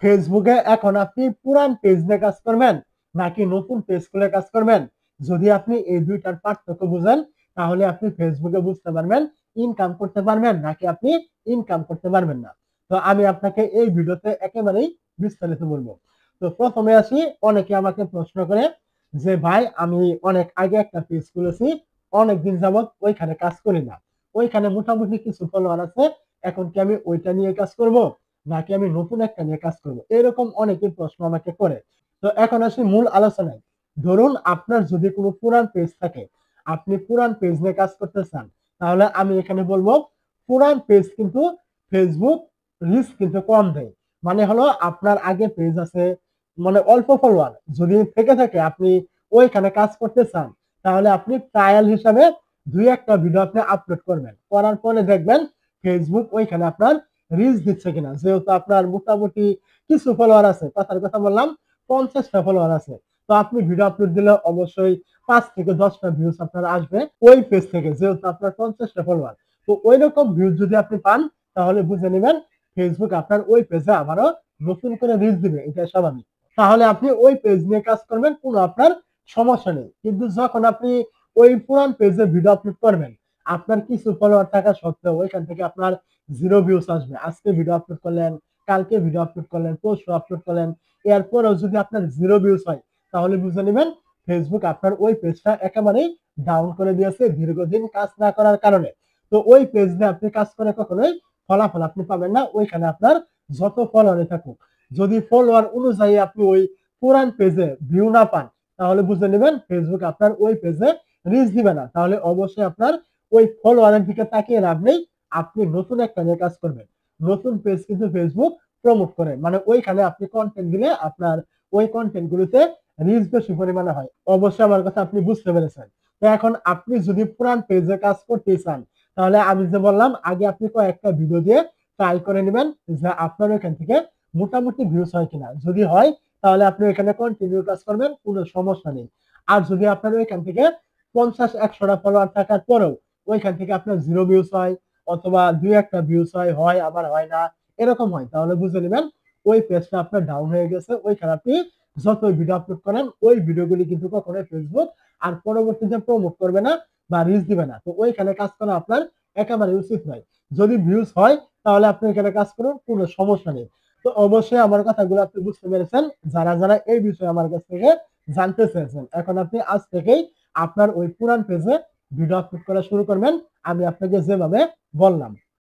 ফেসবুকে এখন আপনি পুরান পেজ নিয়ে কাজ করবেন নাকি নতুন পেজ খুলে কাজ করবেন? যদি আপনি এই ২ টার পার্থক্য বুঝেন, তাহলে আপনি ফেসবুকে বুঝতে পারবেন ইনকাম করতে পারবেন নাকি আপনি ইনকাম করতে পারবেন না। তো আমি আপনাকে এই ভিডিওতে একেবারেই বিস্তারিত বলব। তো ১ম এ আসি, অনেকে আমাকে প্রশ্ন করে যে, "ভাই আমি অনেক আগে একটা পেজ খুলেছি, অনেকদিন যাবৎ ওইখানে কাজ করি না। ওইখানে মোটামুটি কিছু ফলোয়ার আছে। এখন কি আমি ওইটা নিয়ে কাজ করব? নাকি আমি নতুন একটা নিয়ে কাজ করব?" এরকম অনেকেই প্রশ্ন আমাকে করে। তো এখন আসি মূল আলোচনায়। ধরুন আপনার যদি কোনো পুরান পেজ থাকে, আপনি পুরান পেজ নিয়ে কাজ করতে চান, তাহলে আমি এখানে বলব পুরান পেজ কিন্তু Facebook রিচ কিন্তু কম দেয়। মানে হলো আপনার আগে পেজ আছে, মানে অল্প ফলোয়ার যদি থেকে থাকে, আপনি ওইখানে কাজ করতে চান, তাহলে আপনি ট্রায়াল হিসাবে ২-১ টা ভিডিও আপনি আপলোড করবেন। করার পরে দেখবেন Facebook ওইখানে আপনার রিচ দিচ্ছে কিনা। যেহেতু আপনার মোটামুটি কিছু ফলোয়ার আছে, কথার কথা বললাম ৫০ টা ফলোয়ার আছে। তো আপনি ভিডিও আপলোড দিলে অবশ্যই ৫ থেকে ১০ টা ভিউজ আপনার আসবে ওই পেজ থেকে, যেহেতু আপনার ৫০ টা ফলোয়ার। তো ঐরকম ভিউজ যদি আপনি পান, তাহলে বুঝে নিবেন Facebook আপনার ওই পেজে আবারও নতুন করে রিচ দিবে। এটা স্বাভাবিক। তাহলে আপনি ওই পেজ নিয়ে কাজ করবেন, কোনো আপনার সমস্যা নেই। কিন্তু যখন আপনি ওই পুরান পেজে ভিডিও আপলোড করবেন, আপনার কিছু ফলোয়ার থাকা সত্ত্বেও ওইখান থেকে আপনার 0 ভিউজ আসবে। আজকে ভিডিও আপলোড করলেন, কালকে ভিডিও আপলোড করলেন, পরশু আপলোড করলেন। এরপরেও যদি আপনার 0 ভিউজ হয়, তাহলে বুঝে নিবেন Facebook আপনার ওই পেজটা একেবারেই ডাউন করে দিয়েছে দীর্ঘদিন কাজ না করার কারণে। তো ওই পেজ নিয়ে আপনি কাজ করে কখনোই ফলাফল আপনি পাবেন না। ওইখানে আপনার যত ফলোয়ারই থাকুক। যদি ফলোয়ার অনুযায়ী আপনি ওই পুরান পেজে ভিউ না পান, তাহলে বুঝে নিবেন Facebook আপনার ওই পেজে রিচ দিবে না। তাহলে অবশ্যই আপনার ওই ফলোয়ারের দিকে তাকিয়ে লাভ নেই। আপনি নতুন একটা নিয়ে কাজ করবেন। নতুন পেজ কিন্তু Facebook প্রমোট করে। মানে ওইখানে আপনি কনটেন্ট দিলে আপনার ওই কনটেন্ট গুলোতে রিচ বেশি পরিমাণে হয়। অবশ্যই আমার কথা আপনি বুঝতে পেরেছেন। তো এখন আপনি যদি পুরান পেজে কাজ করতে চান, তাহলে আমি যে বললাম আগে আপনি কয়েকটা ভিডিও দিয়ে ট্রাই করে নিবেন যে আপনার ওইখান থেকে মোটামুটি ভিউজ হয় কিনা। যদি হয়, তাহলে আপনি এখানে কন্টিনিউ কাজ করবেন, কোনো সমস্যা নেই। আর যদি আপনার ওইখান থেকে ৫০-১০০ টা ফলোয়ার থাকার পরেও ওইখান থেকে আপনার 0 ভিউজ হয় অথবা ২-১ টা ভিউজ হয় আবার হয় না, এরকম হয়, তাহলে বুঝে নিবেন ওই পেজটা আপনার ডাউন হয়ে গেছে। ওইখানে আপনি যতই ভিডিও আপলোড করেন, ওই ভিডিওগুলি কিন্তু কখনোই Facebook আর পরবর্তীতে প্রমোট করবে না বা রিচ দিবে না। তো ওইখানে কাজ করা আপনার একেবারেই উচিত নয়। যদি ভিউজ হয়, তাহলে আপনি এখানে কাজ করুন, কোনো সমস্যা নেই। তো অবশ্যই আমার কথাগুলো আপনি বুঝতে পেরেছেন। যারা এই বিষয়ে আমার কাছ থেকে জানতে চেয়েছেন, এখন আপনি আজ থেকেই আপনার ওই পুরান পেজে ভিডিও আপলোড করা শুরু করবেন। আমি আপনাকে যেভাবে বললাম।